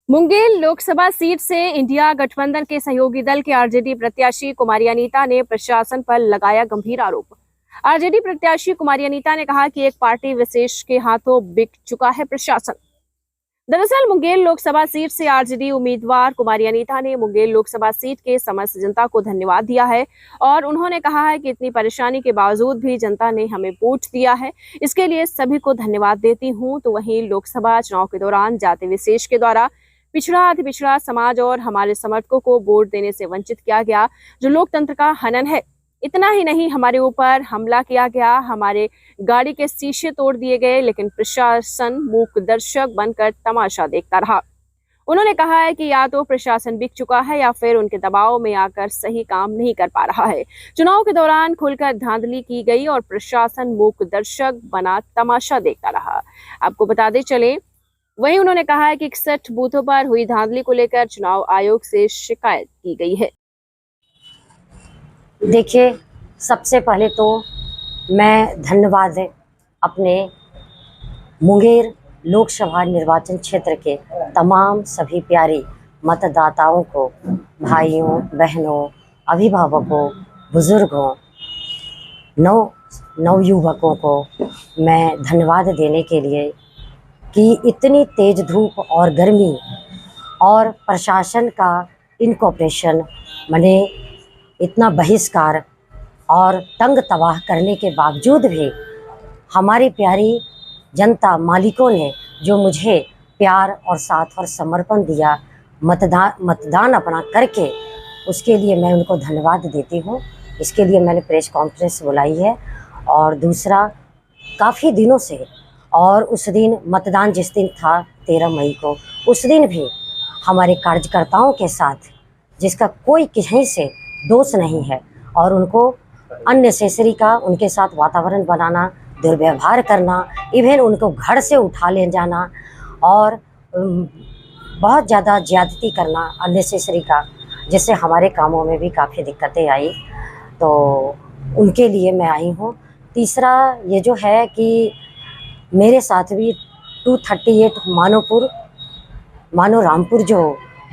Munger Lok Sabha seat से India गठबंधन के सहयोगी दल के आरजेडी प्रत्याशी कुमारी अनीता ने प्रशासन पर लगाया गंभीर आरोप। आरजेडी प्रत्याशी कुमारी अनीता ने कहा कि एक पार्टी विशेष के हाथों बिक चुका है प्रशासन। दरअसल मुंगेर लोकसभा सीट से आरजेडी उम्मीदवार कुमारी अनीता ने मुंगेर लोकसभा सीट के समस्त जनता को धन्यवाद दिया है और उन्होंने कहा है कि इतनी परेशानी के बावजूद भी जनता ने हमें वोट दिया है, इसके लिए सभी को धन्यवाद देती हूं। तो वहीं लोकसभा चुनाव के दौरान जाति विशेष के द्वारा पिछड़ा अति पिछड़ा समाज और हमारे समर्थकों को वोट देने से वंचित किया गया, जो लोकतंत्र का हनन है। इतना ही नहीं, हमारे ऊपर हमला किया गया, हमारे गाड़ी के शीशे तोड़ दिए गए, लेकिन प्रशासन मूक दर्शक बनकर तमाशा देखता रहा। उन्होंने कहा है कि या तो प्रशासन बिक चुका है या फिर उनके दबाव में आकर सही काम नहीं कर पा रहा है। चुनाव के दौरान खुलकर धांधली की गई और प्रशासन मूक दर्शक बना तमाशा देखता रहा। आपको बताते चले, वहीं उन्होंने कहा है कि 61 बूथों पर हुई धांधली को लेकर चुनाव आयोग से शिकायत की गई है। देखिए, सबसे पहले तो मैं धन्यवाद अपने मुंगेर लोकसभा निर्वाचन क्षेत्र के तमाम सभी प्यारे मतदाताओं को, भाइयों बहनों, अभिभावकों, बुजुर्गों, नवयुवकों को मैं धन्यवाद देने के लिए कि इतनी तेज़ धूप और गर्मी और प्रशासन का इनकॉपरेशन, माने इतना बहिष्कार और तंग तबाह करने के बावजूद भी हमारी प्यारी जनता मालिकों ने जो मुझे प्यार और साथ और समर्पण दिया, मतदान अपना करके, उसके लिए मैं उनको धन्यवाद देती हूँ। इसके लिए मैंने प्रेस कॉन्फ्रेंस बुलाई है। और दूसरा, काफ़ी दिनों से, और उस दिन मतदान जिस दिन था 13 मई को, उस दिन भी हमारे कार्यकर्ताओं के साथ, जिसका कोई कहीं से दोष नहीं है, और उनको अननेसेसरी का उनके साथ वातावरण बनाना, दुर्व्यवहार करना, इवन उनको घर से उठा ले जाना और बहुत ज़्यादा ज़्यादती करना अननेसेसरी का, जिससे हमारे कामों में भी काफ़ी दिक्कतें आई। तो उनके लिए मैं आई हूँ। तीसरा ये जो है कि मेरे साथ भी 238 मानो रामपुर जो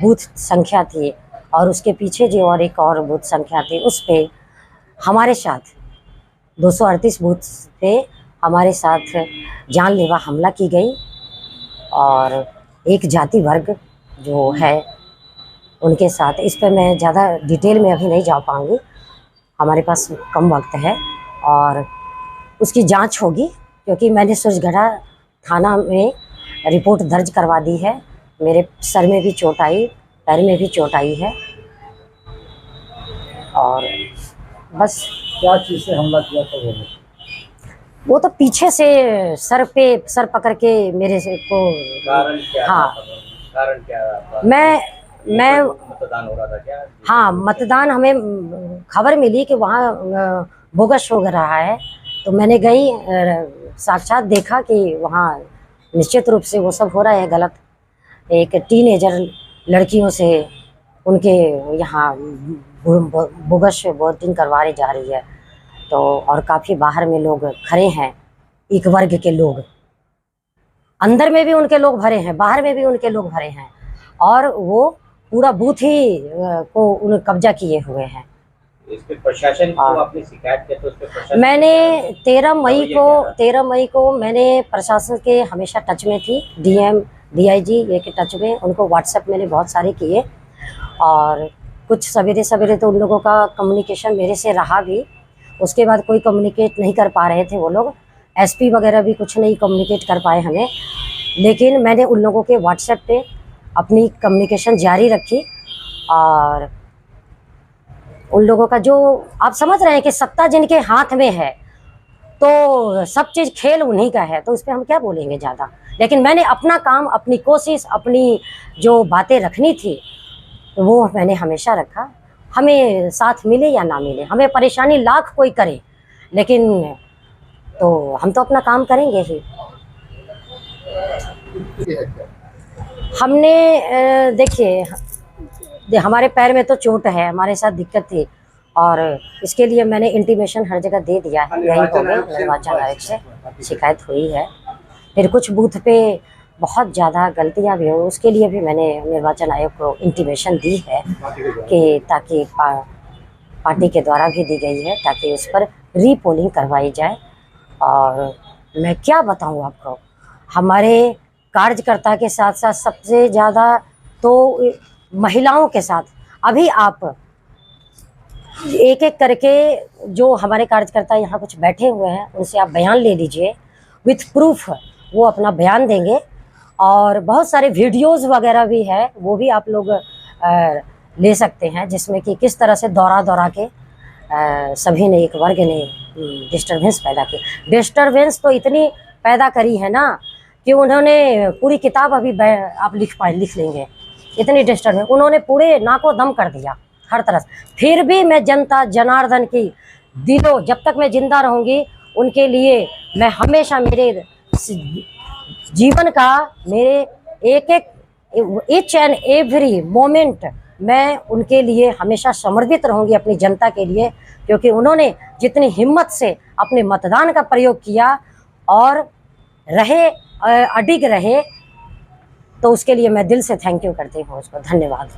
बूथ संख्या थी, और उसके पीछे जो और एक और बूथ संख्या थी, उस पे हमारे साथ 238 बूथ पे हमारे साथ जानलेवा हमला की गई। और एक जाति वर्ग जो है उनके साथ, इस पे मैं ज़्यादा डिटेल में अभी नहीं जा पाऊँगी, हमारे पास कम वक्त है। और उसकी जांच होगी, क्योंकि मैंने सुरजगढ़ा थाना में रिपोर्ट दर्ज करवा दी है। मेरे सर में भी चोट आई, पैर में भी चोट आई है। और बस। क्या चीज़ से हमला किया था वो तो पीछे से सर पकड़ के मेरे से को। कारण क्या? हाँ, कारण क्या था? मैं मतदान हो रहा था क्या? हाँ, मतदान, हमें खबर मिली कि वहाँ बोगस हो रहा है, तो मैंने गई, साक्षात देखा कि वहाँ निश्चित रूप से वो सब हो रहा है गलत। एक टीनेजर लड़कियों से उनके यहाँ बोगस वोटिंग करवाई जा रही है। तो और काफ़ी बाहर में लोग खड़े हैं, एक वर्ग के लोग, अंदर में भी उनके लोग भरे हैं, बाहर में भी उनके लोग भरे हैं, और वो पूरा बूथ ही को उन्हें कब्जा किए हुए हैं। इस पे प्रशासन को आपने शिकायत किया तो उस पे प्रशासन? मैंने 13 मई को मैंने प्रशासन के हमेशा टच में थी, DM DIG ये के टच में, उनको व्हाट्सएप मैंने बहुत सारे किए। और कुछ सवेरे तो उन लोगों का कम्युनिकेशन मेरे से रहा भी, उसके बाद कोई कम्युनिकेट नहीं कर पा रहे थे वो लोग। SP वगैरह भी कुछ नहीं कम्युनिकेट कर पाए हमें, लेकिन मैंने उन लोगों के व्हाट्सएप पे अपनी कम्युनिकेशन जारी रखी। और उन लोगों का, जो आप समझ रहे हैं कि सत्ता जिनके हाथ में है, तो सब चीज़ खेल उन्हीं का है, तो उस पर हम क्या बोलेंगे ज़्यादा। लेकिन मैंने अपना काम, अपनी कोशिश, अपनी जो बातें रखनी थी वो मैंने हमेशा रखा। हमें साथ मिले या ना मिले, हमें परेशानी लाख कोई करे, लेकिन तो हम तो अपना काम करेंगे ही। हमने देखिए, हमारे पैर में तो चोट है, हमारे साथ दिक्कत थी, और इसके लिए मैंने इंटीमेशन हर जगह दे दिया है। यही निर्वाचन आयोग से शिकायत हुई है। फिर कुछ बूथ पे बहुत ज़्यादा गलतियां भी हुई, उसके लिए भी मैंने निर्वाचन आयोग को इंटीमेशन दी है कि ताकि पार्टी के द्वारा भी दी गई है ताकि उस पर रीपोलिंग करवाई जाए। और मैं क्या बताऊं आपको, हमारे कार्यकर्ता के साथ साथ सबसे ज़्यादा तो महिलाओं के साथ, अभी आप एक एक करके जो हमारे कार्यकर्ता यहाँ कुछ बैठे हुए हैं उनसे आप बयान ले लीजिए, विथ प्रूफ वो अपना बयान देंगे। और बहुत सारे वीडियोस वगैरह भी है, वो भी आप लोग ले सकते हैं, जिसमें कि किस तरह से दौरा के सभी ने, एक वर्ग ने डिस्टर्बेंस पैदा की। डिस्टर्बेंस तो इतनी पैदा करी है ना कि उन्होंने पूरी किताब अभी आप लिख लेंगे, इतनी डिस्टर्बेंस उन्होंने पूरे नाको दम कर दिया हर तरह से। फिर भी मैं जनता जनार्दन की दिलों, जब तक मैं जिंदा रहूँगी उनके लिए मैं हमेशा, मेरे जीवन का, मेरे ईच एंड एवरी मोमेंट मैं उनके लिए हमेशा समर्पित रहूँगी, अपनी जनता के लिए, क्योंकि उन्होंने जितनी हिम्मत से अपने मतदान का प्रयोग किया और अडिग रहे, तो उसके लिए मैं दिल से थैंक यू करती हूँ उसको, धन्यवाद।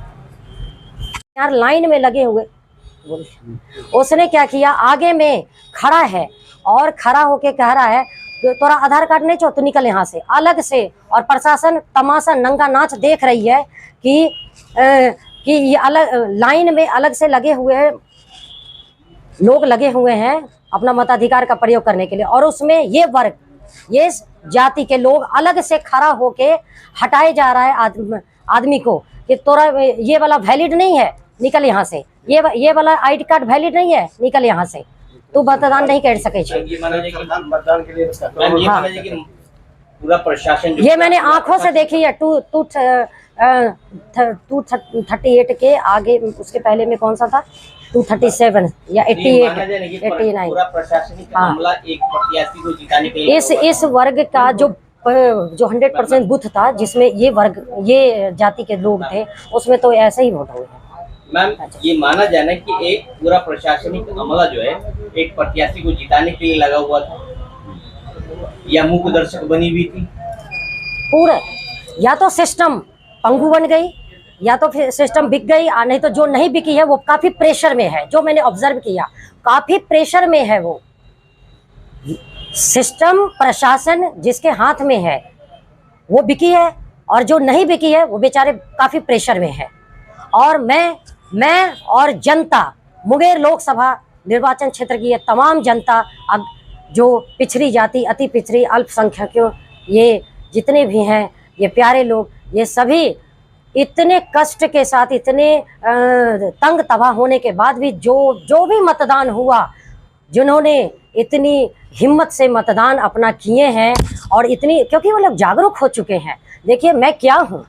यार लाइन में लगे हुए, उसने क्या किया, आगे में खड़ा है और खड़ा होके कह रहा है तोरा आधार कार्ड नहीं चाहिए तो निकल यहाँ से, अलग से। और प्रशासन तमाशा नंगा नाच देख रही है कि ये अलग लाइन में अलग से लगे हुए हैं, लोग लगे हुए हैं अपना मताधिकार का प्रयोग करने के लिए, और उसमें ये वर्ग, ये जाति के लोग अलग से खड़ा होके हटाए जा रहा है आदमी को कि तोरा ये वाला वैलिड नहीं है, निकल यहाँ से, ये वाला आईडी कार्ड वैलिड नहीं है, निकल यहाँ से, तू मतदान नहीं कर सके। मतदान के लिए पूरा प्रशासन, ये मैंने आंखों से देखी है। 238 के आगे, उसके पहले में कौन सा था, 237 या 88 89। पूरा प्रशासनिक मामला एक प्रत्याशी को जिताने के लिए इस वर्ग का जो 100% बूथ था, जिसमें ये वर्ग, ये जाति के लोग थे, उसमें तो ऐसे ही वोट हुए हैं। मैम, ये माना जाना कि एक पूरा प्रशासनिक अमला जो है एक प्रत्याशी को जिताने के लिए लगा हुआ था, या मुख्य दर्शक बनी हुई थी पूरा, या तो सिस्टम पंगु बन गई, या तो फिर सिस्टम बिक गई, नहीं तो जो नहीं बिकी है वो काफी प्रेशर में है। जो मैंने ऑब्जर्व किया, काफी प्रेशर में है वो सिस्टम, प्रशासन जिसके हाथ में है वो बिकी है, और जो नहीं बिकी है वो बेचारे काफी प्रेशर में है। और मैं और जनता, मुंगेर लोकसभा निर्वाचन क्षेत्र की ये तमाम जनता, अब जो पिछड़ी जाति, अति पिछड़ी, अल्पसंख्यकों, ये जितने भी हैं, ये प्यारे लोग, ये सभी इतने कष्ट के साथ, इतने तंग तबाह होने के बाद भी जो भी मतदान हुआ, जिन्होंने इतनी हिम्मत से मतदान अपना किए हैं, और इतनी, क्योंकि वो लोग जागरूक हो चुके हैं। देखिए मैं क्या हूँ,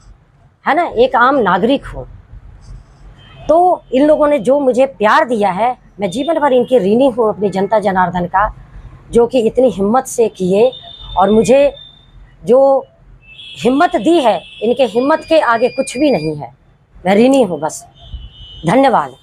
है ना, एक आम नागरिक हूँ, तो इन लोगों ने जो मुझे प्यार दिया है, मैं जीवन भर इनकी ऋणी हूँ, अपनी जनता जनार्दन का, जो कि इतनी हिम्मत से किए, और मुझे जो हिम्मत दी है, इनके हिम्मत के आगे कुछ भी नहीं है। मैं ऋणी हूँ बस। धन्यवाद।